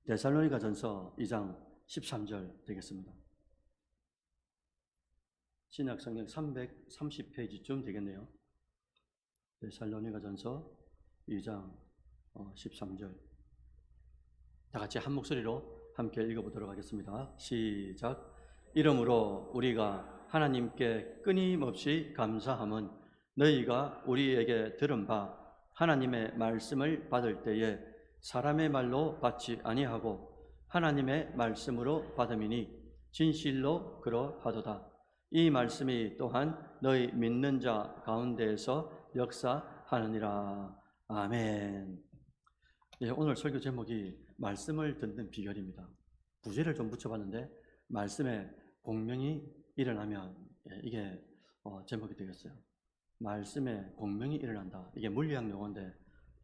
데살로니가전서 2장 13절 되겠습니다. 신약성경 330페이지쯤 되겠네요. 데살로니가전서 2장 13절. 다 같이 한 목소리로 함께 읽어보도록 하겠습니다. 시작. 이러므로 우리가 하나님께 끊임없이 감사함은 너희가 우리에게 들은 바 하나님의 말씀을 받을 때에 사람의 말로 받지 아니하고 하나님의 말씀으로 받음이니 진실로 그러하도다. 이 말씀이 또한 너희 믿는 자 가운데에서 역사하느니라. 아멘. 예, 오늘 설교 제목이 말씀을 듣는 비결입니다. 부제를 좀 붙여봤는데 말씀에 공명이 일어나면 이게 제목이 되겠어요. 말씀에 공명이 일어난다. 이게 물리학 용어인데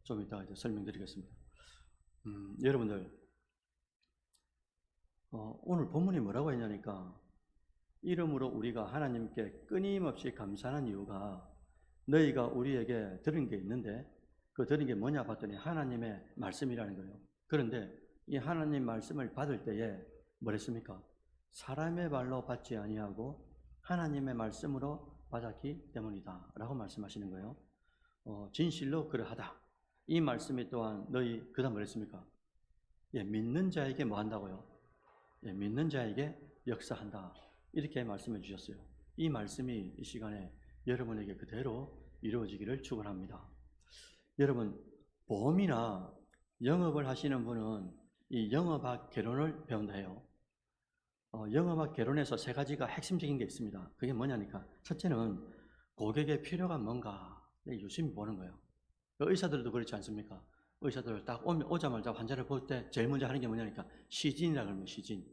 좀 이따가 이제 설명드리겠습니다. 여러분들 오늘 본문이 뭐라고 했냐니까 이러므로 우리가 하나님께 끊임없이 감사하는 이유가 너희가 우리에게 들은 게 있는데 그 들은 게 뭐냐 봤더니 하나님의 말씀이라는 거예요. 그런데 이 하나님 말씀을 받을 때에 뭐랬습니까? 사람의 말로 받지 아니하고 하나님의 말씀으로 받았기 때문이다 라고 말씀하시는 거예요. 진실로 그러하다. 이 말씀이 또한 너희 그 다음 뭐랬습니까? 믿는 자에게 뭐 한다고요? 믿는 자에게 역사한다. 이렇게 말씀해 주셨어요. 이 말씀이 이 시간에 여러분에게 그대로 이루어지기를 축원합니다. 여러분, 보험이나 영업을 하시는 분은 이 영업학 개론을 배운다 해요. 영업학 개론에서 세 가지가 핵심적인 게 있습니다. 그게 뭐냐니까 첫째는 고객의 필요가 뭔가 유심히 보는 거예요. 의사들도 그렇지 않습니까? 의사들 딱 오자마자 환자를 볼 때 제일 먼저 하는 게 뭐냐니까 시진이라고 하면 시진.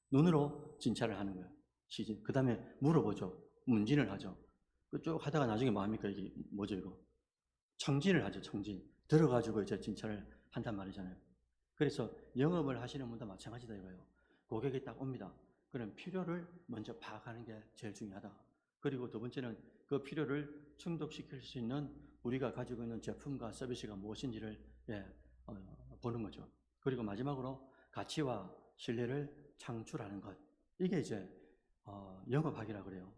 눈으로 진찰을 하는 거예요. 시진. 그 다음에 물어보죠. 문진을 하죠. 쭉 하다가 나중에 뭐 합니까? 이게 뭐죠 이거? 청진을 하죠. 청진. 들어가지고 이제 진찰을 한단 말이잖아요. 그래서 영업을 하시는 분도 마찬가지다 이거예요. 고객이 딱 옵니다. 그럼 필요를 먼저 파악하는 게 제일 중요하다. 그리고 두 번째는 그 필요를 충족시킬 수 있는 우리가 가지고 있는 제품과 서비스가 무엇인지를 보는 거죠. 그리고 마지막으로 가치와 신뢰를 창출하는 것. 이게 이제 영업학이라고 그래요.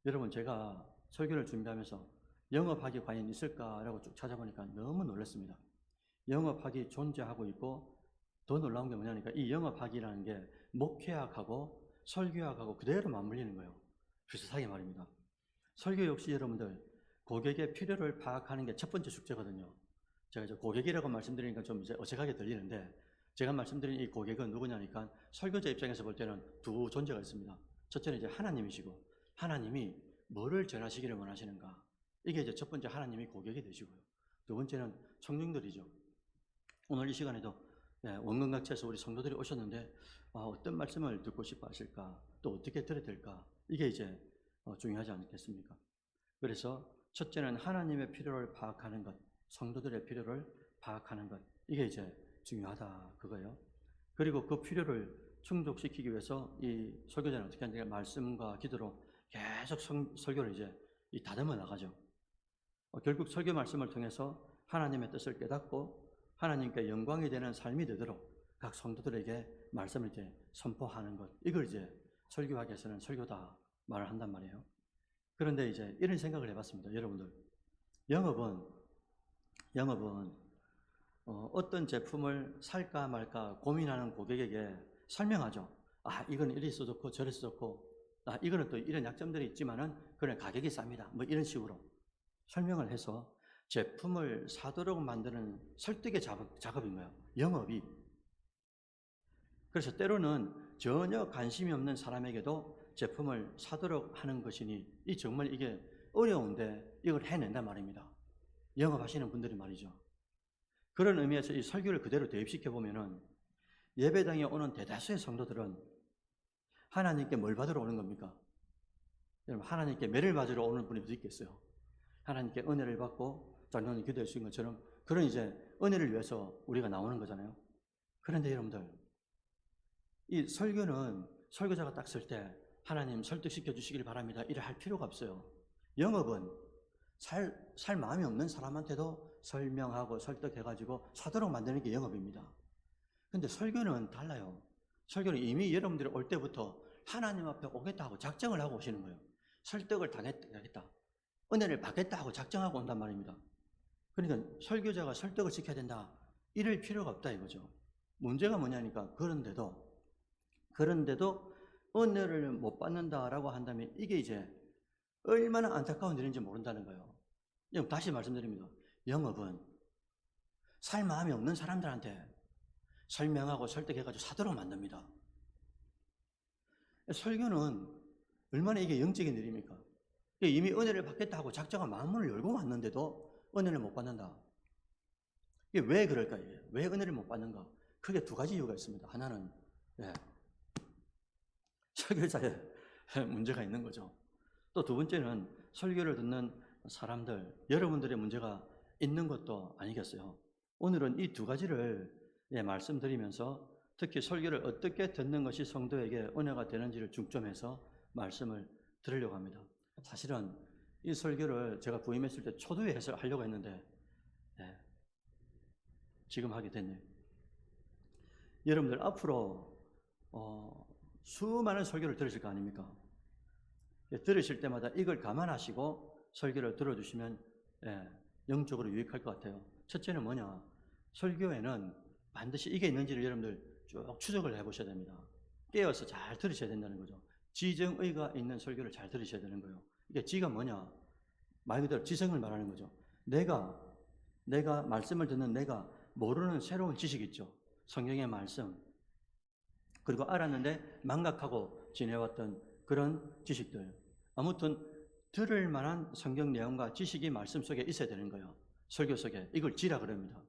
여러분 제가 설교를 준비하면서 영업학이 과연 있을까라고 쭉 찾아보니까 너무 놀랐습니다. 영업학이 존재하고 있고 더 놀라운 게 뭐냐니까 이 영업학이라는 게 목회학하고 설교학하고 그대로 맞물리는 거예요. 비슷하게 말입니다. 설교 역시 여러분들 고객의 필요를 파악하는 게 첫 번째 숙제거든요. 제가 이제 고객이라고 말씀드리니까 좀 이제 어색하게 들리는데 제가 말씀드린 이 고객은 누구냐니까 설교자 입장에서 볼 때는 두 존재가 있습니다. 첫째는 이제 하나님이시고 하나님이 뭐를 전하시기를 원하시는가. 이게 이제 첫 번째 하나님이 고객이 되시고요. 두 번째는 청중들이죠. 오늘 이 시간에도 원근각체에서 우리 성도들이 오셨는데 어떤 말씀을 듣고 싶어 하실까? 또 어떻게 들어야 될까? 이게 이제 중요하지 않겠습니까? 그래서 첫째는 하나님의 필요를 파악하는 것, 성도들의 필요를 파악하는 것. 이게 이제 중요하다 그거예요. 그리고 그 필요를 충족시키기 위해서 이 설교자는 어떻게 하는지 말씀과 기도로 계속 설교를 이제 다듬어 나가죠. 결국 설교 말씀을 통해서 하나님의 뜻을 깨닫고 하나님께 영광이 되는 삶이 되도록 각 성도들에게 말씀을 이제 선포하는 것. 이걸 이제 설교학에서는 설교다 말을 한단 말이에요. 그런데 이제 이런 생각을 해봤습니다. 여러분들 영업은 어떤 제품을 살까 말까 고민하는 고객에게 설명하죠. 이건 이래서 좋고 저래서 좋고 이거는 또 이런 약점들이 있지만은 그래 가격이 쌉니다. 뭐 이런 식으로 설명을 해서 제품을 사도록 만드는 설득의 작업인 거예요. 영업이. 그래서 때로는 전혀 관심이 없는 사람에게도 제품을 사도록 하는 것이니 이 정말 이게 어려운데 이걸 해낸단 말입니다. 영업하시는 분들이 말이죠. 그런 의미에서 이 설교를 그대로 대입시켜 보면은 예배당에 오는 대다수의 성도들은 하나님께 뭘 받으러 오는 겁니까? 여러분 하나님께 매를 맞으러 오는 분이 어디 있겠어요? 하나님께 은혜를 받고 장로님 기도해 주신 것처럼 그런 이제 은혜를 위해서 우리가 나오는 거잖아요. 그런데 여러분들 이 설교는 설교자가 딱 쓸 때 하나님 설득시켜 주시길 바랍니다. 이래 할 필요가 없어요. 영업은 살 마음이 없는 사람한테도 설명하고 설득해가지고 사도록 만드는 게 영업입니다. 근데 설교는 달라요. 설교는 이미 여러분들이 올 때부터 하나님 앞에 오겠다 하고 작정을 하고 오시는 거예요. 설득을 당했다. 은혜를 받겠다 하고 작정하고 온단 말입니다. 그러니까 설교자가 설득을 시켜야 된다. 이럴 필요가 없다 이거죠. 문제가 뭐냐니까 그런데도 은혜를 못 받는다라고 한다면 이게 이제 얼마나 안타까운 일인지 모른다는 거예요. 다시 말씀드립니다. 영업은 살 마음이 없는 사람들한테 설명하고 설득해가지고 사도록 만듭니다. 설교는 얼마나 이게 영적인 일입니까? 이미 은혜를 받겠다 하고 작정한 마음문을 열고 왔는데도 은혜를 못 받는다. 이게 왜 그럴까요? 왜 은혜를 못 받는가? 크게 두 가지 이유가 있습니다. 하나는 설교자의 문제가 있는 거죠. 또 두 번째는 설교를 듣는 사람들, 여러분들의 문제가 있는 것도 아니겠어요. 오늘은 이 두 가지를 말씀드리면서 특히 설교를 어떻게 듣는 것이 성도에게 은혜가 되는지를 중점해서 말씀을 드리려고 합니다. 사실은 이 설교를 제가 부임했을 때 초두에 해서 하려고 했는데 지금 하게 됐네요. 여러분들 앞으로 수많은 설교를 들으실 거 아닙니까? 들으실 때마다 이걸 감안하시고 설교를 들어주시면 영적으로 유익할 것 같아요. 첫째는 뭐냐? 설교에는 반드시 이게 있는지를 여러분들 쭉 추적을 해보셔야 됩니다. 깨어서 잘 들으셔야 된다는 거죠. 지정의가 있는 설교를 잘 들으셔야 되는 거예요. 이게 지가 뭐냐? 말 그대로 지성을 말하는 거죠. 내가 말씀을 듣는 내가 모르는 새로운 지식 있죠. 성경의 말씀. 그리고 알았는데 망각하고 지내왔던 그런 지식들. 아무튼 들을 만한 성경 내용과 지식이 말씀 속에 있어야 되는 거예요. 설교 속에. 이걸 지라 그럽니다.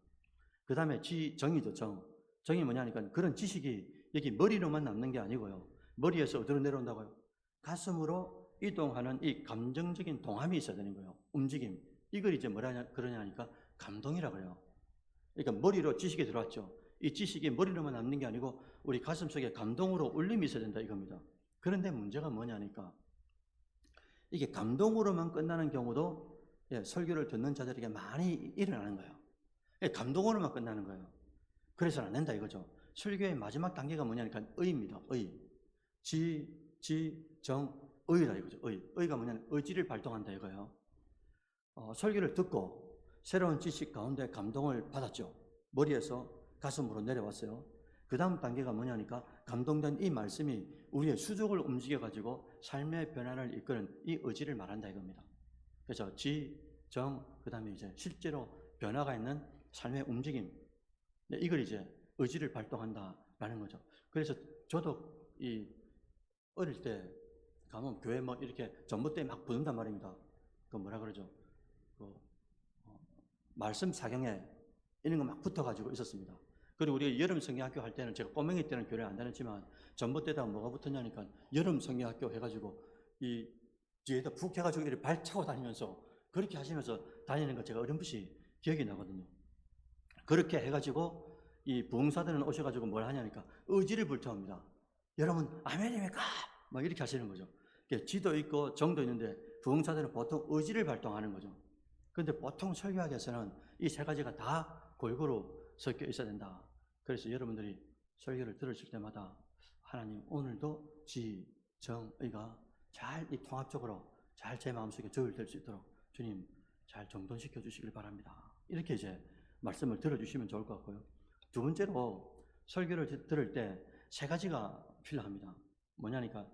그 다음에 정이죠, 정. 정이 뭐냐니까 그런 지식이 여기 머리로만 남는 게 아니고요. 머리에서 어디로 내려온다고요? 가슴으로 이동하는 이 감정적인 동함이 있어야 되는 거예요. 움직임. 이걸 이제 그러냐니까 감동이라 그래요. 그러니까 머리로 지식이 들어왔죠. 이 지식이 머리로만 남는 게 아니고 우리 가슴 속에 감동으로 울림이 있어야 된다 이겁니다. 그런데 문제가 뭐냐니까 이게 감동으로만 끝나는 경우도 설교를 듣는 자들에게 많이 일어나는 거예요. 감동으로만 끝나는 거예요. 그래서는 안 된다 이거죠. 설교의 마지막 단계가 뭐냐니까 의입니다. 의. 정, 의다 이거죠. 의가 뭐냐면 의지를 발동한다 이거예요. 설교를 듣고 새로운 지식 가운데 감동을 받았죠. 머리에서 가슴으로 내려왔어요. 그 다음 단계가 뭐냐니까 감동된 이 말씀이 우리의 수족을 움직여가지고 삶의 변화를 이끄는 이 의지를 말한다 이겁니다. 그래서 그 다음에 이제 실제로 변화가 있는 삶의 움직임. 이걸 이제 의지를 발동한다라는 거죠. 그래서 저도 어릴 때 가면 교회 이렇게 전봇대 막 부른단 말입니다. 그 뭐라 그러죠? 말씀 사경에 이런 거 막 붙어가지고 있었습니다. 그리고 우리가 여름 성경학교 할 때는 제가 꼬맹이 때는 교회 안 다녔지만 전봇대에다가 뭐가 붙었냐니까 여름 성경학교 해가지고 이 뒤에다 푹 해가지고 이렇게 발 차고 다니면서 그렇게 하시면서 다니는 거 제가 어렴풋이 기억이 나거든요. 그렇게 해가지고 이 부흥사들은 오셔가지고 뭘 하냐니까 의지를 불태웁니다. 여러분 아멘입니까? 막 이렇게 하시는 거죠. 지도 있고 정도 있는데 부흥사들은 보통 의지를 발동하는 거죠. 그런데 보통 설교학에서는 이 세 가지가 다 골고루 섞여 있어야 된다. 그래서 여러분들이 설교를 들으실 때마다 하나님 오늘도 정의가 잘 이 통합적으로 잘 제 마음속에 조율될 수 있도록 주님 잘 정돈시켜 주시길 바랍니다. 이렇게 이제 말씀을 들어주시면 좋을 것 같고요. 두 번째로 설교를 들을 때 세 가지가 필요합니다. 뭐냐니까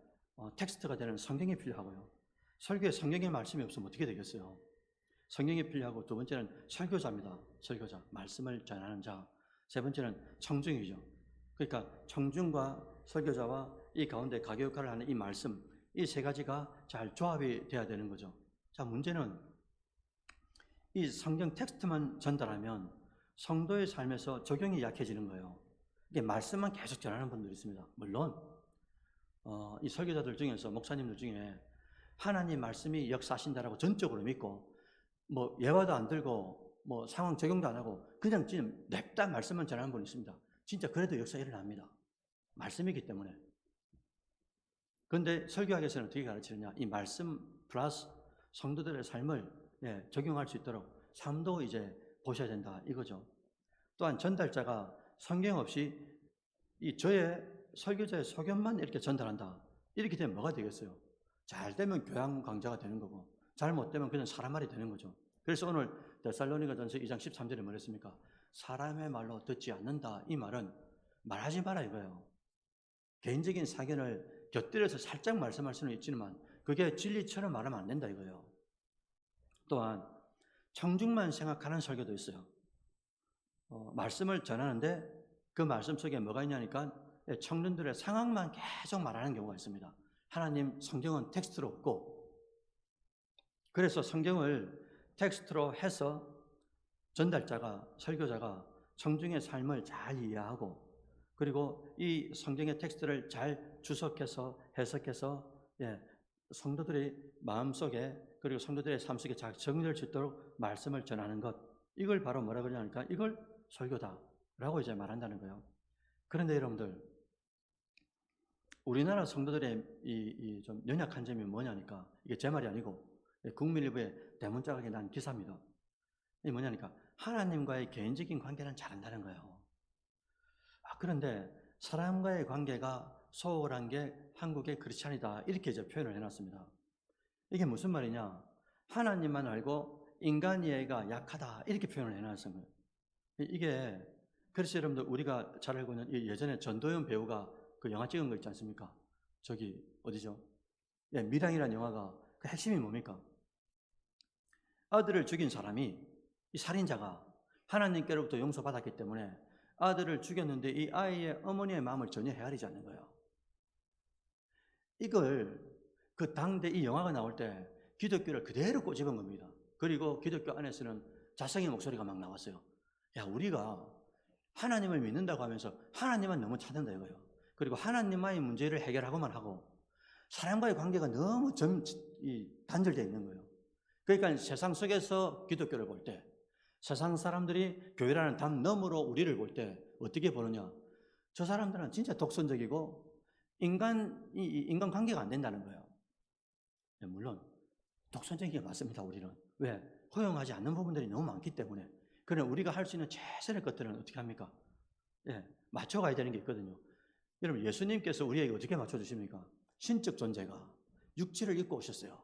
텍스트가 되는 성경이 필요하고요. 설교에 성경의 말씀이 없으면 어떻게 되겠어요? 성경이 필요하고 두 번째는 설교자입니다. 설교자, 말씀을 전하는 자. 세 번째는 청중이죠. 그러니까 청중과 설교자와 이 가운데 가교 역할을 하는 이 말씀, 이 세 가지가 잘 조합이 돼야 되는 거죠. 자, 문제는 이 성경 텍스트만 전달하면 성도의 삶에서 적용이 약해지는 거예요. 이게 말씀만 계속 전하는 분들이 있습니다. 물론 이 설교자들 중에서 목사님들 중에 하나님 말씀이 역사하신다라고 전적으로 믿고 예화도 안 들고 상황 적용도 안 하고 그냥 지금 냅다 말씀만 전하는 분이 있습니다. 진짜 그래도 역사 일어납니다. 말씀이기 때문에. 그런데 설교학에서는 어떻게 가르치느냐? 이 말씀 플러스 성도들의 삶을 적용할 수 있도록 삶도 이제 보셔야 된다 이거죠. 또한 전달자가 성경 없이 이 저의 설교자의 소견만 이렇게 전달한다. 이렇게 되면 뭐가 되겠어요? 잘 되면 교양 강좌가 되는 거고, 잘못되면 그냥 사람 말이 되는 거죠. 그래서 오늘 데살로니가전서 2장 13절에 뭐랬습니까? 사람의 말로 듣지 않는다. 이 말은 말하지 마라 이거예요. 개인적인 사견을 곁들여서 살짝 말씀할 수는 있지만 그게 진리처럼 말하면 안 된다 이거예요. 또한 청중만 생각하는 설교도 있어요. 말씀을 전하는데 그 말씀 속에 뭐가 있냐니까 청중들의 상황만 계속 말하는 경우가 있습니다. 하나님 성경은 텍스트로 없고, 그래서 성경을 텍스트로 해서 전달자가, 설교자가 청중의 삶을 잘 이해하고, 그리고 이 성경의 텍스트를 잘 주석해서 해석해서 성도들의 마음속에 그리고 성도들의 삶 속에 잘 정리를 짓도록 말씀을 전하는 것, 이걸 바로 뭐라 그러냐니까 이걸 설교다라고 이제 말한다는 거예요. 그런데 여러분들, 우리나라 성도들의 이 좀 연약한 점이 뭐냐니까, 이게 제 말이 아니고 국민일보의 대문짝하게 난 기사입니다. 이게 뭐냐니까 하나님과의 개인적인 관계는 잘한다는 거예요. 그런데 사람과의 관계가 소홀한 게 한국의 크리스찬이다, 이렇게 이제 표현을 해놨습니다. 이게 무슨 말이냐? 하나님만 알고 인간 이해가 약하다, 이렇게 표현을 해놨습니다. 이게 그래서 여러분들 우리가 잘 알고 있는 예전에 전도연 배우가 그 영화 찍은 거 있지 않습니까? 저기 어디죠? 미량이라는 영화가 그 핵심이 뭡니까? 아들을 죽인 사람이, 이 살인자가 하나님께로부터 용서받았기 때문에 아들을 죽였는데 이 아이의 어머니의 마음을 전혀 헤아리지 않는 거예요. 이걸 그 당대 이 영화가 나올 때 기독교를 그대로 꼬집은 겁니다. 그리고 기독교 안에서는 자성의 목소리가 막 나왔어요. 야, 우리가 하나님을 믿는다고 하면서 하나님만 너무 찾는다 이거예요. 그리고 하나님만의 문제를 해결하고만 하고 사람과의 관계가 너무 단절되어 있는 거예요. 그러니까 세상 속에서 기독교를 볼 때, 세상 사람들이 교회라는 담 너머로 우리를 볼 때 어떻게 보느냐? 저 사람들은 진짜 독선적이고 인간 관계가 안 된다는 거예요. 물론 독선적인 게 맞습니다. 우리는 왜? 허용하지 않는 부분들이 너무 많기 때문에. 그러나 우리가 할 수 있는 최선의 것들은 어떻게 합니까? 맞춰가야 되는 게 있거든요. 여러분, 예수님께서 우리에게 어떻게 맞춰주십니까? 신적 존재가 육체를 입고 오셨어요.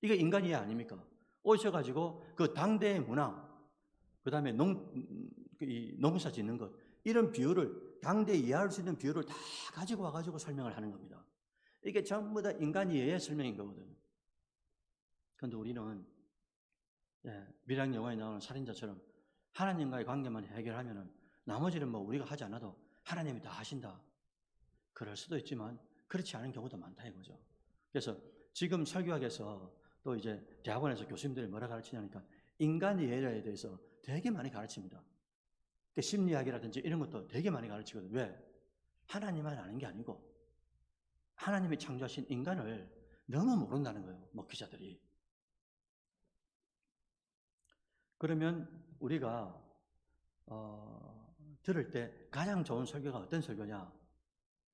이게 인간 이해 아닙니까? 오셔가지고 그 당대의 문화, 그 다음에 농사 짓는 것, 이런 비유를, 당대에 이해할 수 있는 비유를 다 가지고 와가지고 설명을 하는 겁니다. 이게 전부 다 인간 이해의 설명인 거거든요. 그런데 우리는 미량 영화에 나오는 살인자처럼 하나님과의 관계만 해결하면은 나머지는 뭐 우리가 하지 않아도 하나님이 다 하신다. 그럴 수도 있지만 그렇지 않은 경우도 많다 이거죠. 그래서 지금 설교학에서 또 이제 대학원에서 교수님들이 뭐라 가르치냐니까 인간 이해에 대해서 되게 많이 가르칩니다. 심리학이라든지 이런 것도 되게 많이 가르치거든요. 왜? 하나님만 아는 게 아니고 하나님이 창조하신 인간을 너무 모른다는 거예요. 목회자들이. 그러면 우리가 들을 때 가장 좋은 설교가 어떤 설교냐?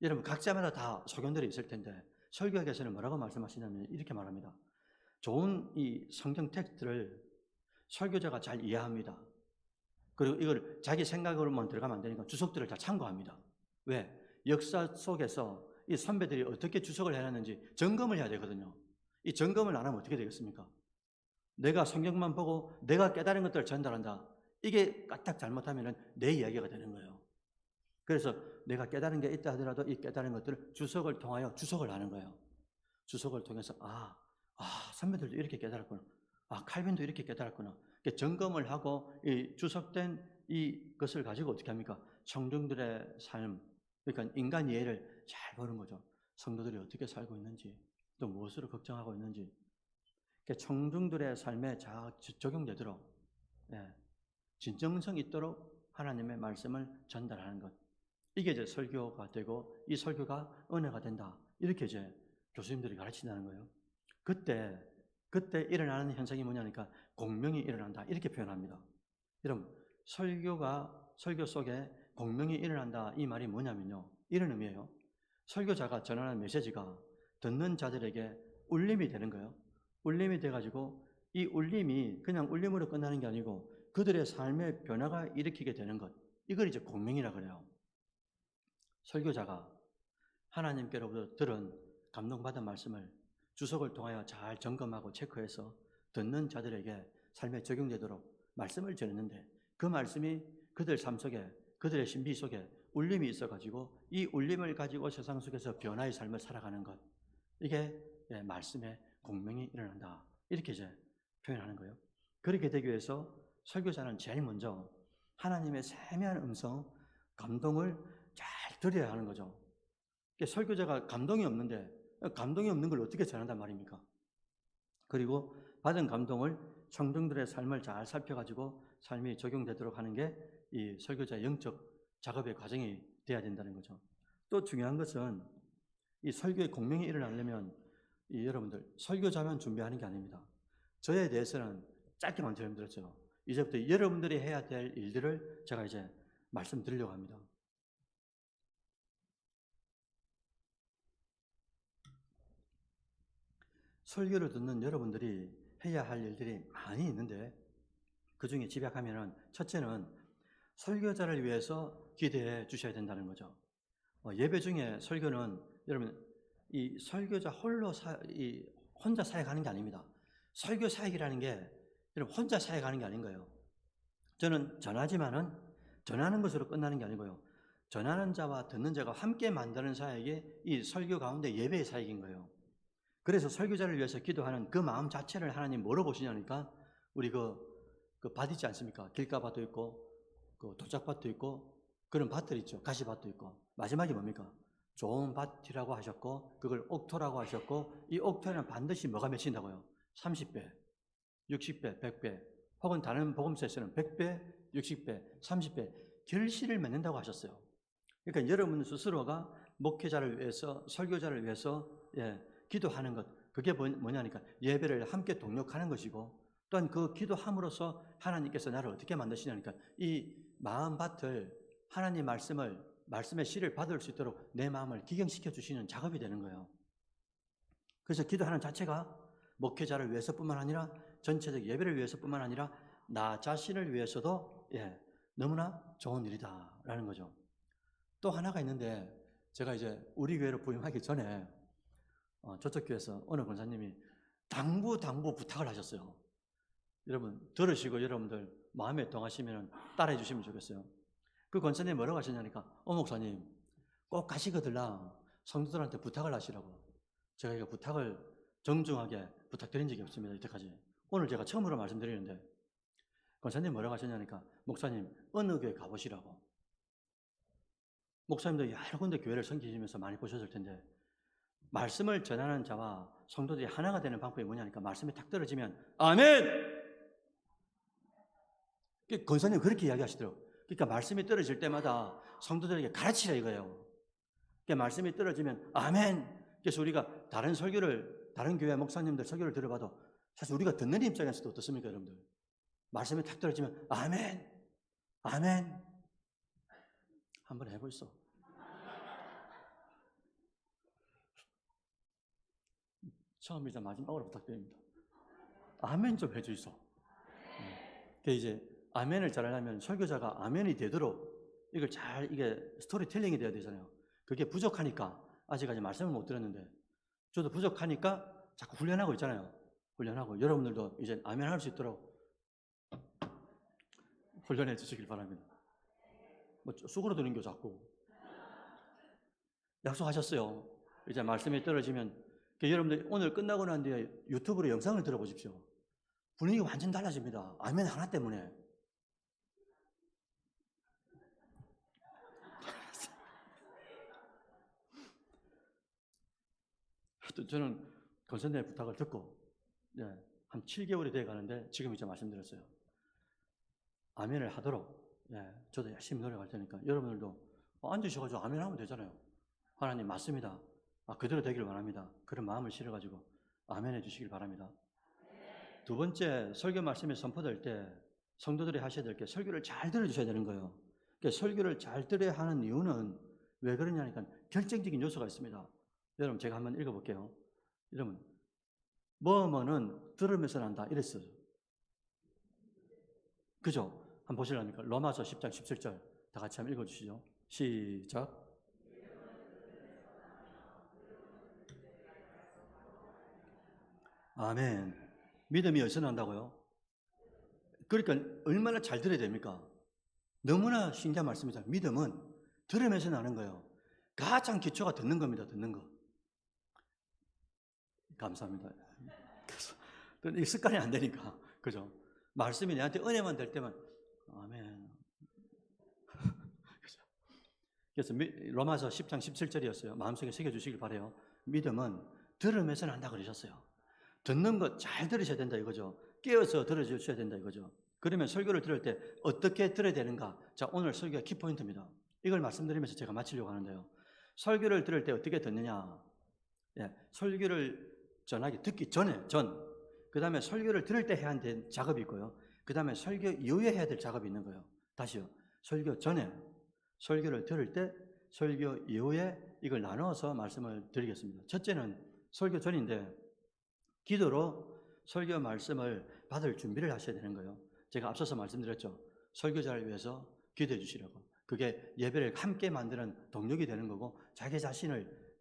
여러분 각자마다 다 소견들이 있을 텐데 설교학에서는 뭐라고 말씀하시냐면 이렇게 말합니다. 좋은 이 성경 텍스트를 설교자가 잘 이해합니다. 그리고 이걸 자기 생각으로만 들어가면 안 되니까 주석들을 다 참고합니다. 왜? 역사 속에서 이 선배들이 어떻게 주석을 해놨는지 점검을 해야 되거든요. 이 점검을 안 하면 어떻게 되겠습니까? 내가 성경만 보고 내가 깨달은 것들을 전달한다. 이게 까딱 잘못하면 내 이야기가 되는 거예요. 그래서 내가 깨달은 게 있다 하더라도 이 깨달은 것들을 주석을 통하여 주석을 하는 거예요. 주석을 통해서 선배들도 이렇게 깨달았구나. 칼빈도 이렇게 깨달았구나. 점검을 하고 이 주석된 이것을 가지고 어떻게 합니까? 성도들의 삶, 그러니까 인간 이해를 잘 보는 거죠. 성도들이 어떻게 살고 있는지, 또 무엇으로 걱정하고 있는지. 청중들의 삶에 잘 적용되도록 진정성 있도록 하나님의 말씀을 전달하는 것. 이게 이제 설교가 되고 이 설교가 은혜가 된다. 이렇게 이제 교수님들이 가르친다는 거예요. 그때 일어나는 현상이 뭐냐니까 공명이 일어난다. 이렇게 표현합니다. 여러분, 설교 속에 공명이 일어난다. 이 말이 뭐냐면요. 이런 의미예요. 설교자가 전하는 메시지가 듣는 자들에게 울림이 되는 거예요. 울림이 돼가지고 이 울림이 그냥 울림으로 끝나는 게 아니고 그들의 삶의 변화가 일으키게 되는 것. 이걸 이제 공명이라 그래요. 설교자가 하나님께로부터 들은 감동받은 말씀을 주석을 통하여 잘 점검하고 체크해서 듣는 자들에게 삶에 적용되도록 말씀을 전했는데 그 말씀이 그들 삶 속에, 그들의 신비 속에 울림이 있어가지고 이 울림을 가지고 세상 속에서 변화의 삶을 살아가는 것, 이게 말씀의 공명이 일어난다, 이렇게 이제 표현하는 거예요. 그렇게 되기 위해서 설교자는 제일 먼저 하나님의 세미한 음성, 감동을 잘 들어야 하는 거죠. 설교자가 감동이 없는데 감동이 없는 걸 어떻게 전한단 말입니까? 그리고 받은 감동을 성도들의 삶을 잘 살펴가지고 삶이 적용되도록 하는 게 이 설교자의 영적 작업의 과정이 돼야 된다는 거죠. 또 중요한 것은 이 설교의 공명이 일어나려면 여러분들 설교자만 준비하는 게 아닙니다. 저에 대해서는 짧게 말씀드렸죠. 이제부터 여러분들이 해야 될 일들을 제가 이제 말씀드리려고 합니다. 설교를 듣는 여러분들이 해야 할 일들이 많이 있는데 그 중에 집약하면은 첫째는 설교자를 위해서 기대해 주셔야 된다는 거죠. 예배 중에 설교는 여러분 이 설교자 혼자 사역하는 게 아닙니다. 설교 사역이라는 게 여러분 혼자 사역하는 게 아닌 거예요. 저는 전하지만은 전하는 것으로 끝나는 게 아니고요. 전하는 자와 듣는 자가 함께 만드는 사역이 이 설교 가운데 예배의 사역인 거예요. 그래서 설교자를 위해서 기도하는 그 마음 자체를 하나님 뭐로 보시냐니까 우리 그 밭 있지 않습니까? 길가밭도 있고 그 도짝밭도 있고 그런 밭들 있죠. 가시밭도 있고 마지막이 뭡니까? 좋은 밭이라고 하셨고 그걸 옥토라고 하셨고 이 옥토에는 반드시 뭐가 맺힌다고요? 30배, 60배, 100배 혹은 다른 복음서에서는 100배, 60배, 30배 결실을 맺는다고 하셨어요. 그러니까 여러분 스스로가 목회자를 위해서 설교자를 위해서 기도하는 것, 그게 뭐냐니까 예배를 함께 동력하는 것이고 또한 그 기도함으로써 하나님께서 나를 어떻게 만드시냐니까 이 마음밭을 하나님 말씀의 씨를 받을 수 있도록 내 마음을 기경시켜 주시는 작업이 되는 거예요. 그래서 기도하는 자체가 목회자를 위해서뿐만 아니라 전체적 예배를 위해서뿐만 아니라 나 자신을 위해서도 너무나 좋은 일이다라는 거죠. 또 하나가 있는데 제가 이제 우리 교회로 부임하기 전에 저쪽 교회에서 어느 권사님이 당부 부탁을 하셨어요. 여러분 들으시고 여러분들 마음에 동하시면 따라해 주시면 좋겠어요. 그 권사님이 뭐라고 하셨냐니까 목사님 꼭 가시거들랑 성도들한테 부탁을 하시라고. 제가 이거 부탁을 정중하게 부탁드린 적이 없습니다. 이때까지. 오늘 제가 처음으로 말씀드리는데 권사님 뭐라고 하셨냐니까 목사님 어느 교회 가보시라고. 목사님도 여러 군데 교회를 섬기시면서 많이 보셨을 텐데 말씀을 전하는 자와 성도들이 하나가 되는 방법이 뭐냐니까 말씀이 탁 떨어지면 아멘! 권사님 그렇게 이야기하시더라고요. 그러니까 말씀이 떨어질 때마다 성도들에게 가르치라 이거예요. 그러니까 말씀이 떨어지면 아멘! 그래서 우리가 다른 교회 목사님들 설교를 들어봐도 사실 우리가 듣는 입장에서도 어떻습니까 여러분들? 말씀이 탁 떨어지면 아멘! 아멘! 한번 해보시죠. 처음이자 마지막으로 부탁드립니다. 아멘 좀 해주이소. 이제 아멘을 잘하려면 설교자가 아멘이 되도록 이걸 이게 스토리텔링이 돼야 되잖아요. 그게 부족하니까 아직까지 말씀을 못 드렸는데 저도 부족하니까 자꾸 훈련하고 있잖아요. 훈련하고 여러분들도 이제 아멘 할 수 있도록 훈련해 주시길 바랍니다. 뭐 수그러드는 게 자꾸 약속하셨어요. 이제 말씀이 떨어지면 여러분들 오늘 끝나고 난 뒤에 유튜브로 영상을 들어보십시오. 분위기 완전 달라집니다. 아멘 하나 때문에. 저는 권선생의 부탁을 듣고 한 7개월이 돼 가는데 지금 이제 말씀드렸어요. 아멘을 하도록 저도 열심히 노력할 테니까 여러분들도 앉으셔가지고 아멘 하면 되잖아요. 하나님 맞습니다. 그대로 되기를 원합니다. 그런 마음을 실어가지고 아멘 해주시길 바랍니다. 두 번째, 설교 말씀이 선포될 때 성도들이 하셔야 될 게 설교를 잘 들어주셔야 되는 거예요. 그러니까 설교를 잘 들어야 하는 이유는 왜 그러냐니까 결정적인 요소가 있습니다. 여러분 제가 한번 읽어볼게요. 여러분 뭐뭐는 들으면서 난다 이랬어요. 그죠? 한번 보실랍니까? 로마서 10장 17절 다 같이 한번 읽어주시죠. 시작. 아멘. 믿음이 어디서 난다고요? 그러니까 얼마나 잘 들어야 됩니까? 너무나 신기한 말씀이죠. 믿음은 들으면서 나는 거예요. 가장 기초가 듣는 겁니다. 듣는 거. 감사합니다. 그래서 이 습관이 안 되니까. 그죠? 말씀이 내한테 은혜만 될 때만 아멘. 그죠? 그래서 로마서 10장 17절이었어요. 마음속에 새겨주시길 바라요. 믿음은 들으면서 난다 그러셨어요. 듣는 것 잘 들으셔야 된다 이거죠. 깨어서 들어주셔야 된다 이거죠. 그러면 설교를 들을 때 어떻게 들어야 되는가? 자, 오늘 설교가 키포인트입니다. 이걸 말씀드리면서 제가 마치려고 하는데요. 설교를 들을 때 어떻게 듣느냐? 예, 설교를 전하기 듣기 전에 그 다음에 설교를 들을 때 해야 될 작업이 있고요. 그 다음에 설교 이후에 해야 될 작업이 있는 거예요. 다시요. 설교 전에, 설교를 들을 때, 설교 이후에 이걸 나눠서 말씀을 드리겠습니다. 첫째는 설교 전인데 기도로 설교 말씀을 받을 준비를 하셔야 되는 거예요. 제가 앞서서 말씀드렸죠. 설교자를 위해서 기도해 주시라고. 그게 예배를 함께 만드는 동력이 되는 거고 자기 자신을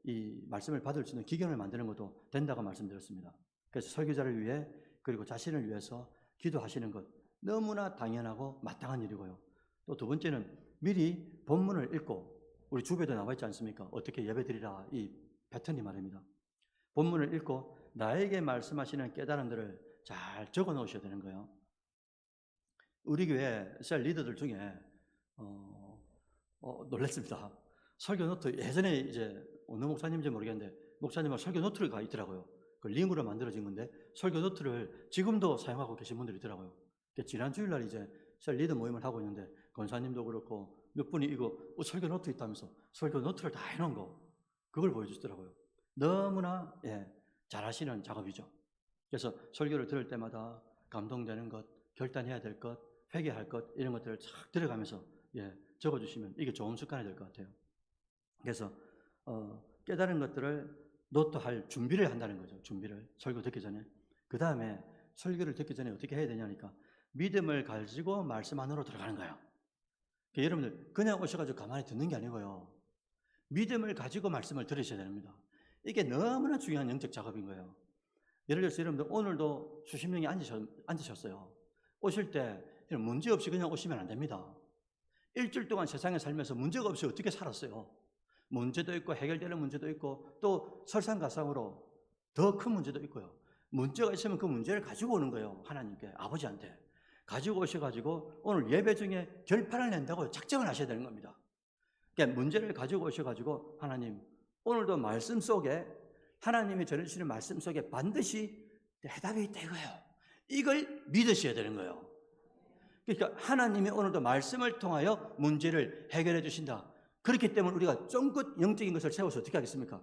이 말씀을 받을 수 있는 기견을 만드는 것도 된다고 말씀드렸습니다. 그래서 설교자를 위해 그리고 자신을 위해서 기도하시는 것 너무나 당연하고 마땅한 일이고요. 또 두 번째는 미리 본문을 읽고 우리 주배도 나와 있지 않습니까? 어떻게 예배드리라 이 패턴이 말입니다. 본문을 읽고 나에게 말씀하시는 깨달음들을 잘 적어 놓으셔야 되는 거예요. 우리 교회 셀 리더들 중에 놀랐습니다. 설교 노트 예전에 이제 어느 목사님인지 모르겠는데 목사님은 설교 노트를 가 있더라고요. 그 링으로 만들어진 건데 설교 노트를 지금도 사용하고 계신 분들이 있더라고요. 지난 주일날 이제 셀 리더 모임을 하고 있는데 권사님도 그렇고 몇 분이 이거 설교 노트 있다면서 설교 노트를 다 해놓은 거 그걸 보여주시더라고요. 너무나 잘하시는 작업이죠. 그래서 설교를 들을 때마다 감동되는 것, 결단해야 될 것, 회개할 것 이런 것들을 착 들어가면서 적어주시면 이게 좋은 습관이 될 것 같아요. 그래서 깨달은 것들을 노트할 준비를 한다는 거죠. 준비를 설교 듣기 전에. 그 다음에 설교를 듣기 전에 어떻게 해야 되냐니까 믿음을 가지고 말씀 안으로 들어가는 거예요. 그러니까 여러분들 그냥 오셔가지고 가만히 듣는 게 아니고요. 믿음을 가지고 말씀을 들으셔야 됩니다. 이게 너무나 중요한 영적 작업인 거예요. 예를 들어서 여러분들 오늘도 수십 명이 앉으셨어요. 오실 때 문제 없이 그냥 오시면 안 됩니다. 일주일 동안 세상에 살면서 문제가 없이 어떻게 살았어요? 문제도 있고 해결되는 문제도 있고 또 설상가상으로 더 큰 문제도 있고요. 문제가 있으면 그 문제를 가지고 오는 거예요. 하나님께, 아버지한테. 가지고 오셔가지고 오늘 예배 중에 결판을 낸다고 작정을 하셔야 되는 겁니다. 그러니까 문제를 가지고 오셔가지고 하나님, 오늘도 말씀 속에 하나님이 전해주시는 말씀 속에 반드시 해답이 있다 이거예요. 이걸 믿으셔야 되는 거예요. 그러니까 하나님이 오늘도 말씀을 통하여 문제를 해결해 주신다. 그렇기 때문에 우리가 쫑긋 영적인 것을 세워서 어떻게 하겠습니까?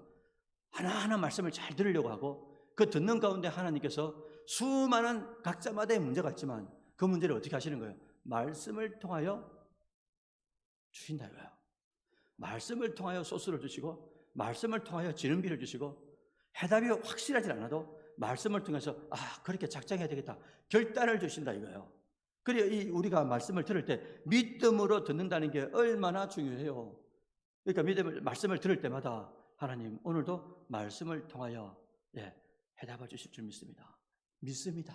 하나하나 말씀을 잘 들으려고 하고 그 듣는 가운데 하나님께서 수많은 각자마다의 문제가 있지만 그 문제를 어떻게 하시는 거예요? 말씀을 통하여 주신다 이거예요. 말씀을 통하여 소스를 주시고 말씀을 통하여 지름비를 주시고 해답이 확실하지 않아도 말씀을 통해서 그렇게 작정해야 되겠다 결단을 주신다 이거예요. 그래야 우리가 말씀을 들을 때 믿음으로 듣는다는 게 얼마나 중요해요. 그러니까 말씀을 들을 때마다 하나님 오늘도 말씀을 통하여 해답을 주실 줄 믿습니다. 믿습니다.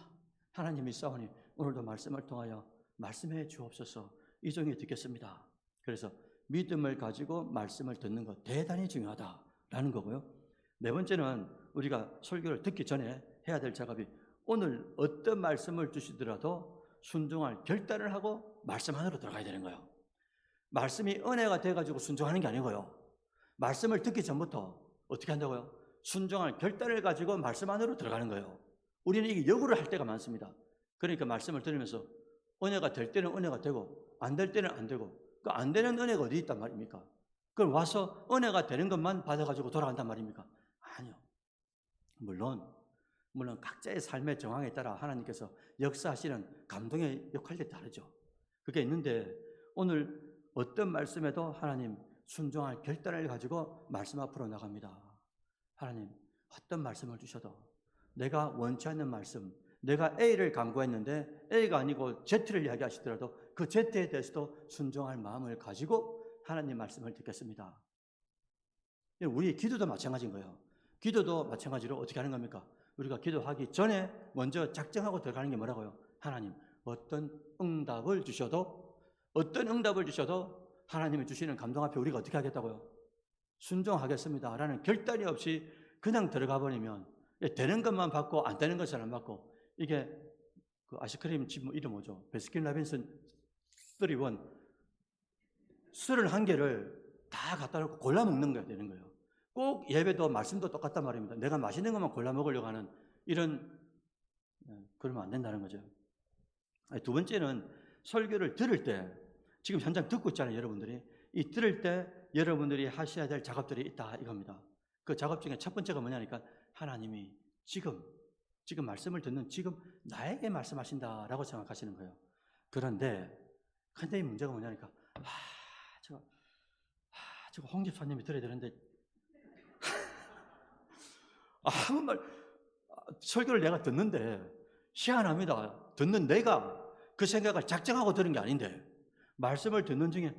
하나님이 싸우니 오늘도 말씀을 통하여 말씀해 주옵소서. 이 종이 듣겠습니다. 그래서 믿음을 가지고 말씀을 듣는 것 대단히 중요하다라는 거고요. 네 번째는 우리가 설교를 듣기 전에 해야 될 작업이 오늘 어떤 말씀을 주시더라도 순종할 결단을 하고 말씀 안으로 들어가야 되는 거예요. 말씀이 은혜가 돼가지고 순종하는 게 아니고요. 말씀을 듣기 전부터 어떻게 한다고요? 순종할 결단을 가지고 말씀 안으로 들어가는 거예요. 우리는 이게 역으로 할 때가 많습니다. 그러니까 말씀을 들으면서 은혜가 될 때는 은혜가 되고 안 될 때는 안 되고 그 안 되는 은혜가 어디 있단 말입니까? 그걸 와서 은혜가 되는 것만 받아가지고 돌아간단 말입니까? 아니요. 물론 각자의 삶의 정황에 따라 하나님께서 역사하시는 감동의 역할이 다르죠. 그게 있는데 오늘 어떤 말씀에도 하나님 순종할 결단을 가지고 말씀 앞으로 나갑니다. 하나님 어떤 말씀을 주셔도 내가 원치 않는 말씀, 내가 A를 강구했는데 A가 아니고 Z를 이야기하시더라도 그 Z에 대해서도 순종할 마음을 가지고 하나님 말씀을 듣겠습니다. 우리 기도도 마찬가지인 거예요. 기도도 마찬가지로 어떻게 하는 겁니까? 우리가 기도하기 전에 먼저 작정하고 들어가는 게 뭐라고요? 하나님, 어떤 응답을 주셔도 하나님이 주시는 감동 앞에 우리가 어떻게 하겠다고요? 순종하겠습니다 라는 결단이 없이 그냥 들어가 버리면 되는 것만 받고 안 되는 것은 안 받고, 이게 그 아이스크림 집 이름 뭐죠? 베스킨 라빈슨 31 31개를 다 갖다 놓고 골라 먹는 거야 되는 거예요. 꼭 예배도 말씀도 똑같단 말입니다. 내가 맛있는 것만 골라 먹으려고 하는 이런, 그러면 안 된다는 거죠. 두 번째는 설교를 들을 때, 지금 현장 듣고 있잖아요 여러분들이. 이 들을 때 여러분들이 하셔야 될 작업들이 있다 이겁니다. 그 작업 중에 첫 번째가 뭐냐니까, 하나님이 지금 말씀을 듣는 지금 나에게 말씀하신다라고 생각하시는 거예요. 그런데 이 문제가 뭐냐니까, 저거 홍 집사님이 들어야 되는데 한 번 설교를 내가 듣는데 희한합니다. 듣는 내가 그 생각을 작정하고 들은 게 아닌데 말씀을 듣는 중에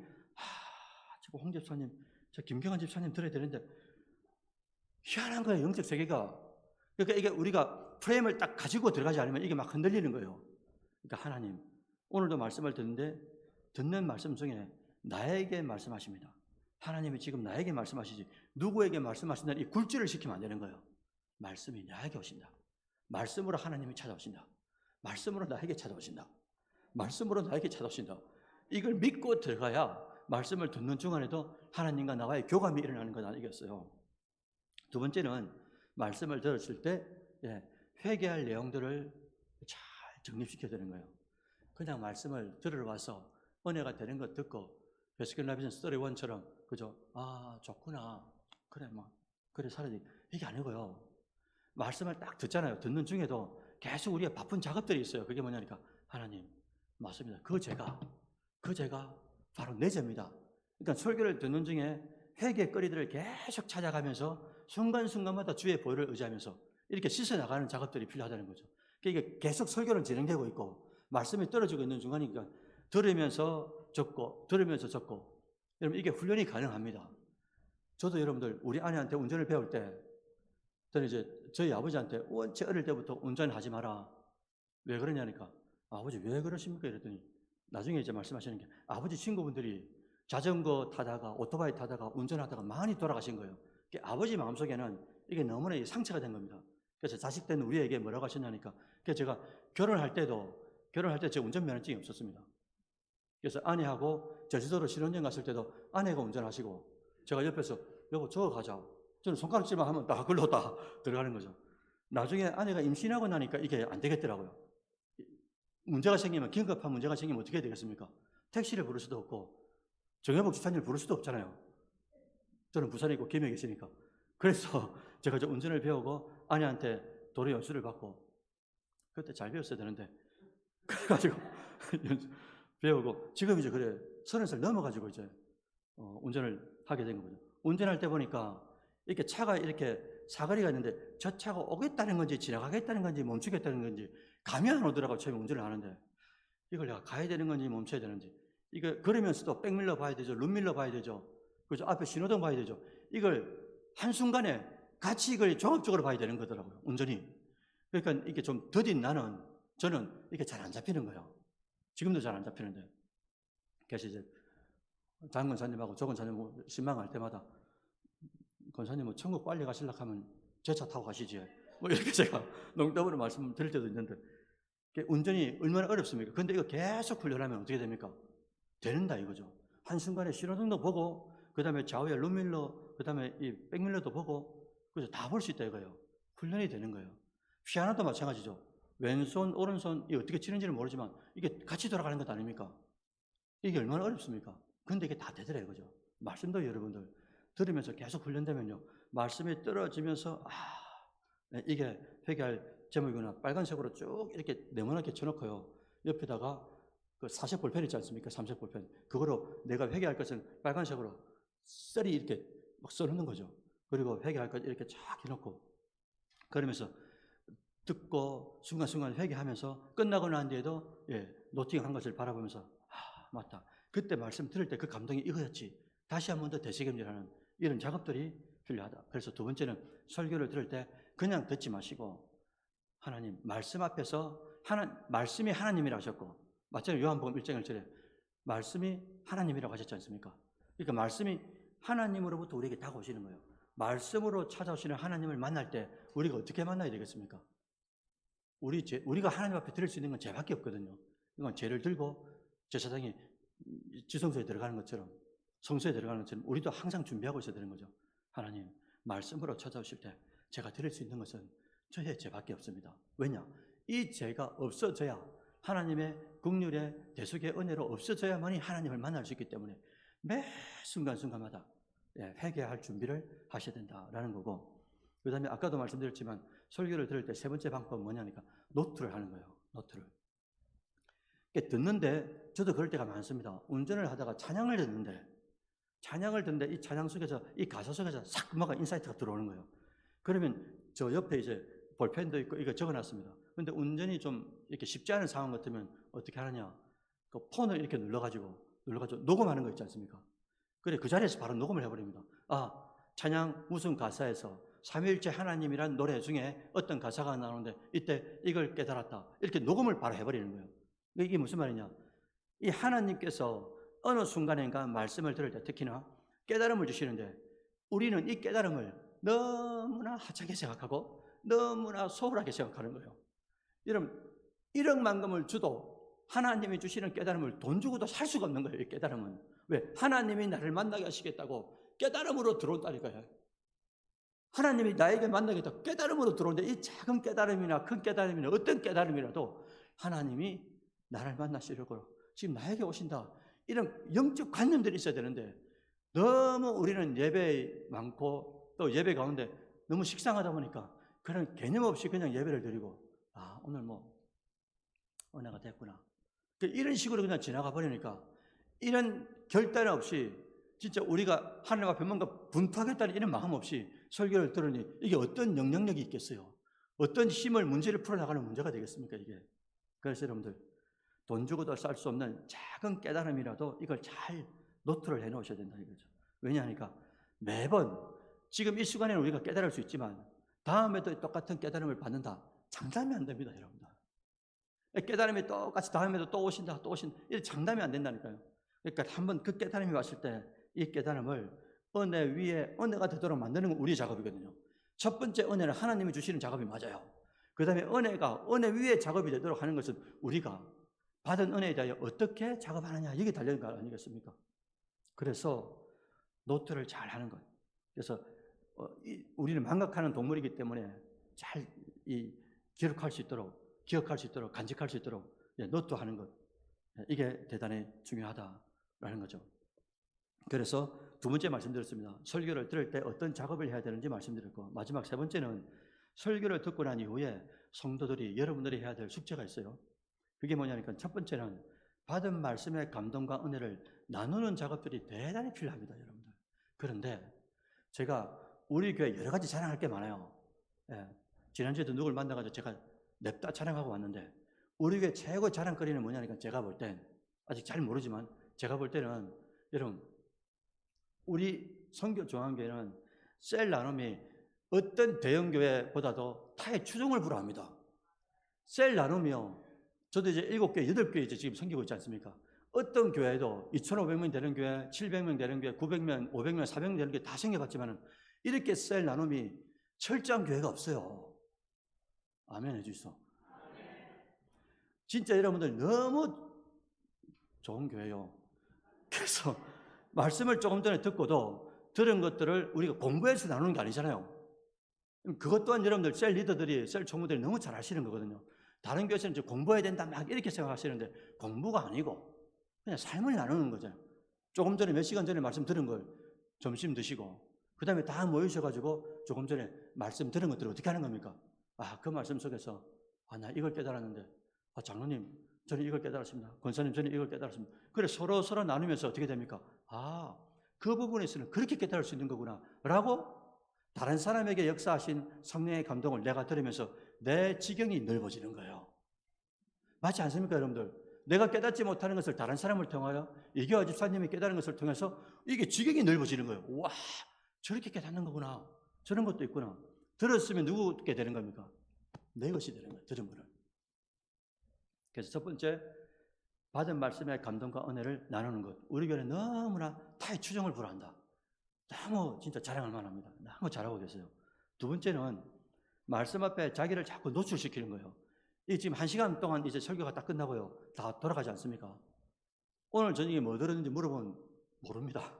저거 홍 집사님, 저 김경환 집사님 들어야 되는데 희한한 거예요. 영적 세계가. 그러니까 이게 우리가 프레임을 딱 가지고 들어가지 않으면 이게 막 흔들리는 거예요. 그러니까 하나님, 오늘도 말씀을 듣는데 듣는 말씀 중에 나에게 말씀하십니다. 하나님이 지금 나에게 말씀하시지 누구에게 말씀하신다는 이 굴지를 시키면 안 되는 거예요. 말씀이 나에게 오신다. 말씀으로 하나님이 찾아오신다. 말씀으로 나에게 찾아오신다. 말씀으로 나에게 찾아오신다. 이걸 믿고 들어가야 말씀을 듣는 중간에도 하나님과 나와의 교감이 일어나는 건 아니겠어요. 두 번째는 말씀을 들었을 때 회개할 내용들을 잘 정립시켜야 되는 거예요. 그냥 말씀을 들으러 와서 은혜가 되는 것 듣고 베스킨 라빈슨 31처럼 그죠? 좋구나. 그래 그래 살아야지. 이게 아니고요. 말씀을 딱 듣잖아요. 듣는 중에도 계속 우리가 바쁜 작업들이 있어요. 그게 뭐냐니까, 하나님, 맞습니다. 그 죄가 바로 내 죄입니다. 그러니까 설교를 듣는 중에 회개거리들을 계속 찾아가면서 순간순간마다 주의 보혈을 의지하면서 이렇게 씻어나가는 작업들이 필요하다는 거죠. 그러니까 계속 설교는 진행되고 있고 말씀이 떨어지고 있는 중간이니까 들으면서 적고 여러분 이게 훈련이 가능합니다. 저도 여러분들 우리 아내한테 운전을 배울 때 저는 이제 저희 아버지한테 원체 어릴 때부터 운전하지 마라. 왜 그러냐니까, 아버지 왜 그러십니까? 이랬더니 나중에 이제 말씀하시는 게, 아버지 친구분들이 자전거 타다가 오토바이 타다가 운전하다가 많이 돌아가신 거예요. 아버지 마음속에는 이게 너무나 상처가 된 겁니다. 그래서 자식 때는 우리에게 뭐라고 하셨냐니까, 그래서 제가 결혼할 때 제 운전면허증이 없었습니다. 그래서 아내하고 제주도로 신혼여행 갔을 때도 아내가 운전하시고 제가 옆에서 여보 저거 가자. 저는 손가락질만 하면 다 글로 다 들어가는 거죠. 나중에 아내가 임신하고 나니까 이게 안 되겠더라고요. 문제가 생기면, 긴급한 문제가 생기면 어떻게 해야 되겠습니까? 택시를 부를 수도 없고 정혜복 집사님을 부를 수도 없잖아요. 저는 부산에 있고 김해 계시니까. 그래서 제가 저 운전을 배우고 아내한테 도로 연수를 받고, 그때 잘 배웠어야 되는데 그래가지고 배우고 지금 이제 그래 30살 넘어가지고 이제 운전을 하게 된 거죠. 운전할 때 보니까 이렇게 차가 이렇게 사거리가 있는데 저 차가 오겠다는 건지 지나가겠다는 건지 멈추겠다는 건지 감이 안 오더라고요. 처음에 운전을 하는데 이걸 내가 가야 되는 건지 멈춰야 되는지, 이거 그러면서도 백밀러 봐야 되죠. 룸밀러 봐야 되죠. 그죠? 앞에 신호등 봐야 되죠. 이걸 한순간에 같이 이걸 종합적으로 봐야 되는 거더라고요. 운전이. 그러니까 이게 좀 더딘 저는 이게 잘 안 잡히는 거예요. 지금도 잘 안 잡히는데. 그래서 이제 장 권사님하고 조 권사님 신망할 때마다, 권사님은 천국 빨리 가시려고 하면 제 차 타고 가시지. 이렇게 제가 농담으로 말씀드릴 때도 있는데, 운전이 얼마나 어렵습니까? 근데 이거 계속 훈련하면 어떻게 됩니까? 되는다 이거죠. 한순간에 신호등도 보고, 그 다음에 좌우에 룸밀러, 그 다음에 이 백밀러도 보고, 그래서 다 볼 수 있다 이거예요. 훈련이 되는 거예요. 피아노도 마찬가지죠. 왼손, 오른손, 이 어떻게 치는지는 모르지만, 이게 같이 돌아가는 것 아닙니까? 이게 얼마나 어렵습니까? 근데 이게 다 되더라 이거죠. 말씀도 여러분들 들으면서 계속 훈련되면요, 말씀이 떨어지면서 이게 회개할 제목이구나. 빨간색으로 쭉 이렇게 네모나게 쳐놓고요, 옆에다가 그 사색 볼펜 있지 않습니까? 삼색 볼펜. 그거로 내가 회개할 것은 빨간색으로 썰이 이렇게 막 써놓는 거죠. 그리고 회개할 것 이렇게 쫙 해놓고, 그러면서 듣고 순간순간 회개하면서 끝나고 난 뒤에도 노팅한 것을 바라보면서 맞다. 그때 말씀 들을 때 그 감동이 이거였지. 다시 한 번 더 되새김질하는 이런 작업들이 필요하다. 그래서 두 번째는 설교를 들을 때 그냥 듣지 마시고 하나님, 말씀 앞에서 말씀이 하나님이라 하셨고, 마찬가지로 요한복음 1장 1절에 말씀이 하나님이라고 하셨지 않습니까? 그러니까 말씀이 하나님으로부터 우리에게 다가오시는 거예요. 말씀으로 찾아오시는 하나님을 만날 때 우리가 어떻게 만나야 되겠습니까? 우리가 하나님 앞에 드릴 수 있는 건 죄밖에 없거든요. 이건 죄를 들고 제사장이 지성소에 들어가는 것처럼, 성소에 들어가는 것처럼 우리도 항상 준비하고 있어야 되는 거죠. 하나님, 말씀으로 찾아오실 때 제가 드릴 수 있는 것은 저의 죄밖에 없습니다. 왜냐? 이 죄가 없어져야, 하나님의 긍휼의 대속의 은혜로 없어져야만이 하나님을 만날 수 있기 때문에 매 순간순간마다 회개할 준비를 하셔야 된다라는 거고, 그 다음에 아까도 말씀드렸지만 설교를 들을 때 세 번째 방법은 뭐냐니까 노트를 하는 거예요. 노트를. 듣는데 저도 그럴 때가 많습니다. 운전을 하다가 찬양을 듣는데 이 찬양 속에서, 이 가사 속에서 싹 뭐가 인사이트가 들어오는 거예요. 그러면 저 옆에 이제 볼펜도 있고 이거 적어놨습니다. 근데 운전이 좀 이렇게 쉽지 않은 상황 같으면 어떻게 하느냐? 그 폰을 이렇게 눌러가지고 녹음하는 거 있지 않습니까? 그래, 그 자리에서 바로 녹음을 해버립니다. 찬양 무슨 가사에서 삼위일체 하나님이란 노래 중에 어떤 가사가 나오는데 이때 이걸 깨달았다. 이렇게 녹음을 바로 해버리는 거예요. 이게 무슨 말이냐? 이 하나님께서 어느 순간인가 말씀을 들을 때 특히나 깨달음을 주시는데 우리는 이 깨달음을 너무나 하찮게 생각하고 너무나 소홀하게 생각하는 거예요. 여러분, 1억만금을 주도 하나님이 주시는 깨달음을 돈 주고도 살 수가 없는 거예요. 이 깨달음은. 왜? 하나님이 나를 만나게 하시겠다고 깨달음으로 들어온다니까요. 하나님이 나에게 만나겠다 깨달음으로 들어오는데 이 작은 깨달음이나 큰 깨달음이나 어떤 깨달음이라도 하나님이 나를 만나시려고 지금 나에게 오신다. 이런 영적 관념들이 있어야 되는데 너무 우리는 예배 많고 또 예배 가운데 너무 식상하다 보니까 그런 개념 없이 그냥 예배를 드리고 오늘 뭐 은혜가 됐구나. 이런 식으로 그냥 지나가 버리니까 이런 결단 없이 진짜 우리가 하나님 앞에 뭔가 분투하겠다는 이런 마음 없이 설교를 들으니 이게 어떤 영향력이 있겠어요? 어떤 힘을 문제를 풀어나가는 문제가 되겠습니까 이게? 그래서 여러분들 돈 주고도 살 수 없는 작은 깨달음이라도 이걸 잘 노트를 해놓으셔야 된다 이거죠. 왜냐하니까 매번 지금 이 시간에는 우리가 깨달을 수 있지만 다음에도 똑같은 깨달음을 받는다. 장담이 안 됩니다 여러분들. 깨달음이 똑같이 다음에도 또 오신다 이게 장담이 안 된다니까요. 그러니까 한번 그 깨달음이 왔을 때 이 깨달음을 은혜 위에 은혜가 되도록 만드는 건 우리의 작업이거든요. 첫 번째 은혜는 하나님이 주시는 작업이 맞아요. 그 다음에 은혜가 은혜 위에 작업이 되도록 하는 것은 우리가 받은 은혜에 대하여 어떻게 작업하느냐 여기 달려있는 거 아니겠습니까? 그래서 노트를 잘 하는 것. 그래서 우리는 망각하는 동물이기 때문에 잘 기록할 수 있도록 기억할 수 있도록 간직할 수 있도록 노트하는 것. 이게 대단히 중요하다라는 거죠. 그래서 두 번째 말씀드렸습니다. 설교를 들을 때 어떤 작업을 해야 되는지 말씀드렸고 마지막 세 번째는 설교를 듣고 난 이후에 성도들이 여러분들이 해야 될 숙제가 있어요. 그게 뭐냐니까 첫 번째는 받은 말씀의 감동과 은혜를 나누는 작업들이 대단히 필요합니다, 여러분들. 그런데 제가 우리 교회 여러 가지 자랑할 게 많아요. 지난주에도 누굴 만나가지고 제가 냅다 자랑하고 왔는데 우리 교회 최고 자랑거리는 뭐냐니까 제가 볼 땐 아직 잘 모르지만 제가 볼 때는 여러분 우리 선교 중앙교회는 셀 나눔이 어떤 대형교회보다도 타의 추종을 불허합니다. 셀 나눔이요. 저도 이제 7개, 8개 이제 지금 섬기고 있지 않습니까? 어떤 교회도 2,500명 되는 교회, 700명 되는 교회, 900명, 500명, 400명 되는 교회 다 섬겨봤지만은 이렇게 셀 나눔이 철저한 교회가 없어요. 아멘 해주시소. 진짜 여러분들 너무 좋은 교회요. 그래서 말씀을 조금 전에 듣고도 들은 것들을 우리가 공부해서 나누는 게 아니잖아요. 그것 또한 여러분들 셀 리더들이, 셀 총무들이 너무 잘 아시는 거거든요. 다른 교회에서는 이제 공부해야 된다 막 이렇게 생각하시는데 공부가 아니고 그냥 삶을 나누는 거죠. 조금 전에 몇 시간 전에 말씀 들은 걸 점심 드시고 그 다음에 다 모이셔가지고 조금 전에 말씀 들은 것들을 어떻게 하는 겁니까? 그 말씀 속에서 나 이걸 깨달았는데 장로님 저는 이걸 깨달았습니다. 권사님 저는 이걸 깨달았습니다. 그래 서로 나누면서 어떻게 됩니까? 그 부분에서는 그렇게 깨달을 수 있는 거구나 라고 다른 사람에게 역사하신 성령의 감동을 내가 들으면서 내 지경이 넓어지는 거예요. 맞지 않습니까 여러분들? 내가 깨닫지 못하는 것을 다른 사람을 통하여 이교화 집사님이 깨달은 것을 통해서 이게 지경이 넓어지는 거예요. 와 저렇게 깨닫는 거구나. 저런 것도 있구나. 들었으면 누구게 되는 겁니까? 내 것이 되는 거예요. 들은 거는. 그래서 첫 번째, 받은 말씀의 감동과 은혜를 나누는 것. 우리 교회는 너무나 타의 추정을 불허한다. 너무 진짜 자랑할 만합니다. 너무 잘하고 계세요. 두 번째는 말씀 앞에 자기를 자꾸 노출시키는 거예요. 이 지금 1시간 동안 이제 설교가 딱 끝나고요. 다 돌아가지 않습니까? 오늘 저녁에 뭐 들었는지 물어보면 모릅니다.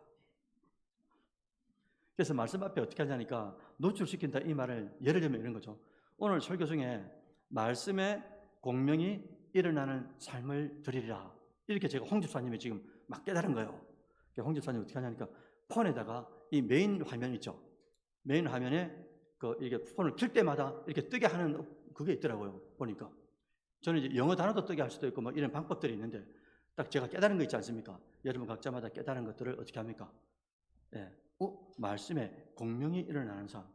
그래서 말씀 앞에 어떻게 하냐니까 노출시킨다 이 말을 예를 들면 이런 거죠. 오늘 설교 중에 말씀에 공명이 일어나는 삶을 드리리라. 이렇게 제가 홍 집사님이 지금 막 깨달은 거예요. 홍 집사님이 어떻게 하냐니까 폰에다가 이 메인 화면 있죠. 메인 화면에 이게 폰을 킬 때마다 이렇게 뜨게 하는 그게 있더라고요. 보니까. 저는 이제 영어 단어도 뜨게 할 수도 있고 뭐 이런 방법들이 있는데 딱 제가 깨달은 거 있지 않습니까? 여러분 각자마다 깨달은 것들을 어떻게 합니까? 예. 말씀에 공명이 일어나는 삶.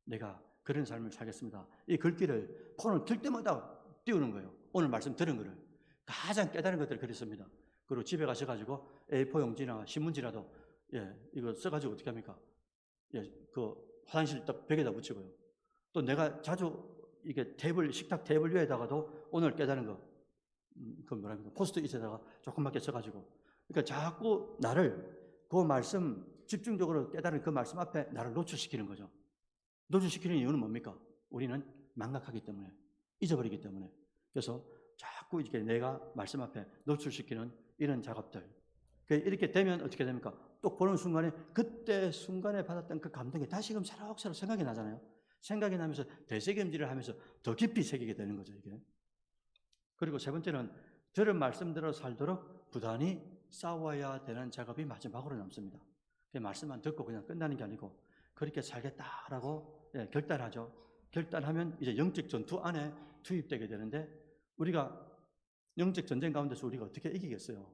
내가 그런 삶을 살겠습니다. 이 글귀를 폰을 킬 때마다 띄우는 거예요. 오늘 말씀 들은 거를. 가장 깨달은 것들을 그랬습니다. 그리고 집에 가셔가지고 A4 용지나 신문지라도 이거 써가지고 어떻게 합니까? 그 화장실 딱 벽에다 붙이고요. 또 내가 자주 이게 식탁 테이블 위에다가도 오늘 깨달은 거, 그 뭐랍니까? 포스트잇에다가 조그맣게 써가지고. 그러니까 자꾸 나를 그 말씀 집중적으로 깨달은 그 말씀 앞에 나를 노출시키는 거죠. 노출시키는 이유는 뭡니까? 우리는 망각하기 때문에, 잊어버리기 때문에. 그래서 자꾸 이렇게 내가 말씀 앞에 노출시키는 이런 작업들. 이렇게 되면 어떻게 됩니까? 또 보는 순간에 그때 순간에 받았던 그 감동이 다시금 새록새록 생각이 나잖아요. 생각이 나면서 되새김질을 하면서 더 깊이 새기게 되는 거죠, 이게. 그리고 세 번째는 들은 말씀대로 살도록 부단히 싸워야 되는 작업이 마지막으로 남습니다. 말씀만 듣고 그냥 끝나는 게 아니고 그렇게 살겠다라고 결단하죠. 결단하면 이제 영적 전투 안에 투입되게 되는데 우리가 영적 전쟁 가운데서 우리가 어떻게 이기겠어요?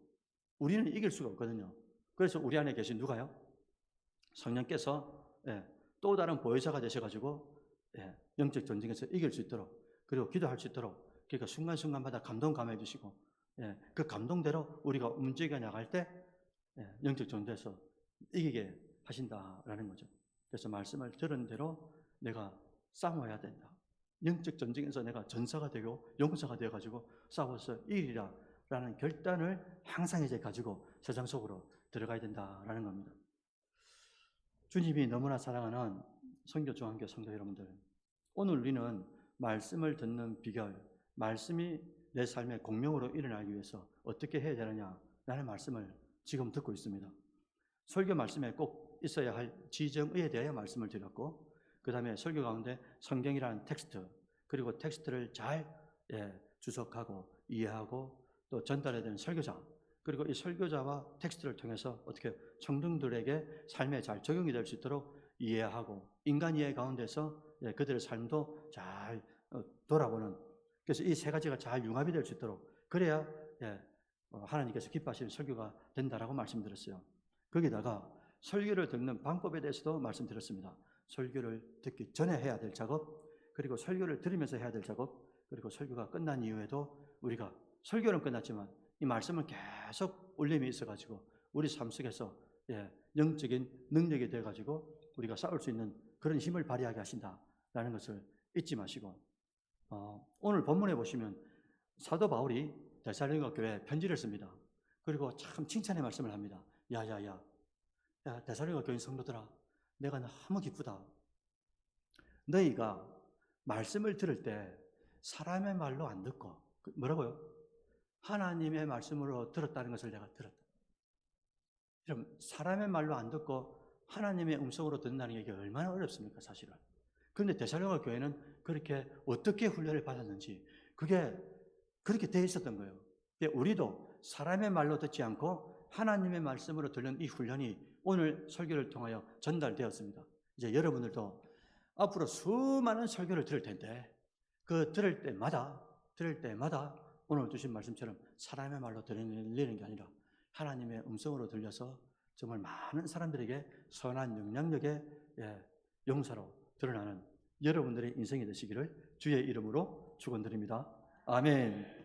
우리는 이길 수가 없거든요. 그래서 우리 안에 계신 누가요? 성령께서 또 다른 보혜사가 되셔가지고 영적 전쟁에서 이길 수 있도록 그리고 기도할 수 있도록 그러니까 순간순간마다 감동 감해 주시고 그 감동대로 우리가 움직여 나갈 때 영적 전쟁에서 이기게 하신다라는 거죠. 그래서 말씀을 들은 대로 내가 싸워야 된다. 영적 전쟁에서 내가 전사가 되고 용사가 되어가지고 싸워서 이기리라 라는 결단을 항상 이제 가지고 세상 속으로 들어가야 된다라는 겁니다. 주님이 너무나 사랑하는 선교중앙교 성도 여러분들, 오늘 우리는 말씀을 듣는 비결, 말씀이 내 삶의 공명으로 일어나기 위해서 어떻게 해야 되느냐라는 말씀을 지금 듣고 있습니다. 설교 말씀에 꼭 있어야 할 지정의에 대하여 말씀을 드렸고 그 다음에 설교 가운데 성경이라는 텍스트 그리고 텍스트를 잘 주석하고 이해하고 또 전달해야 되는 설교자 그리고 이 설교자와 텍스트를 통해서 어떻게 청중들에게 삶에 잘 적용이 될 수 있도록 이해하고 인간 이해 가운데서 그들의 삶도 잘 돌아보는 그래서 이 세 가지가 잘 융합이 될 수 있도록 그래야 하나님께서 기뻐하시는 설교가 된다라고 말씀드렸어요. 거기다가 설교를 듣는 방법에 대해서도 말씀드렸습니다. 설교를 듣기 전에 해야 될 작업 그리고 설교를 들으면서 해야 될 작업 그리고 설교가 끝난 이후에도 우리가 설교는 끝났지만 이 말씀은 계속 울림이 있어가지고 우리 삶 속에서 영적인 능력이 돼가지고 우리가 싸울 수 있는 그런 힘을 발휘하게 하신다라는 것을 잊지 마시고 오늘 본문에 보시면 사도 바울이 데살로니가 교회에 편지를 씁니다. 그리고 참 칭찬의 말씀을 합니다. 야, 데살로니가 교인 성도들아, 내가 너무 기쁘다. 너희가 말씀을 들을 때 사람의 말로 안 듣고 뭐라고요? 하나님의 말씀으로 들었다는 것을 내가 들었다. 여러분, 사람의 말로 안 듣고 하나님의 음성으로 듣는다는 게 얼마나 어렵습니까, 사실은. 그런데 데살로니가 교회는 그렇게 어떻게 훈련을 받았는지 그게 그렇게 돼 있었던 거예요. 우리도 사람의 말로 듣지 않고 하나님의 말씀으로 들는 이 훈련이 오늘 설교를 통하여 전달되었습니다. 이제 여러분들도 앞으로 수많은 설교를 들을 텐데 그 들을 때마다 오늘 주신 말씀처럼 사람의 말로 들리는 게 아니라 하나님의 음성으로 들려서 정말 많은 사람들에게 선한 영향력의 용사로 드러나는 여러분들의 인생이 되시기를 주의 이름으로 축원드립니다. 아멘.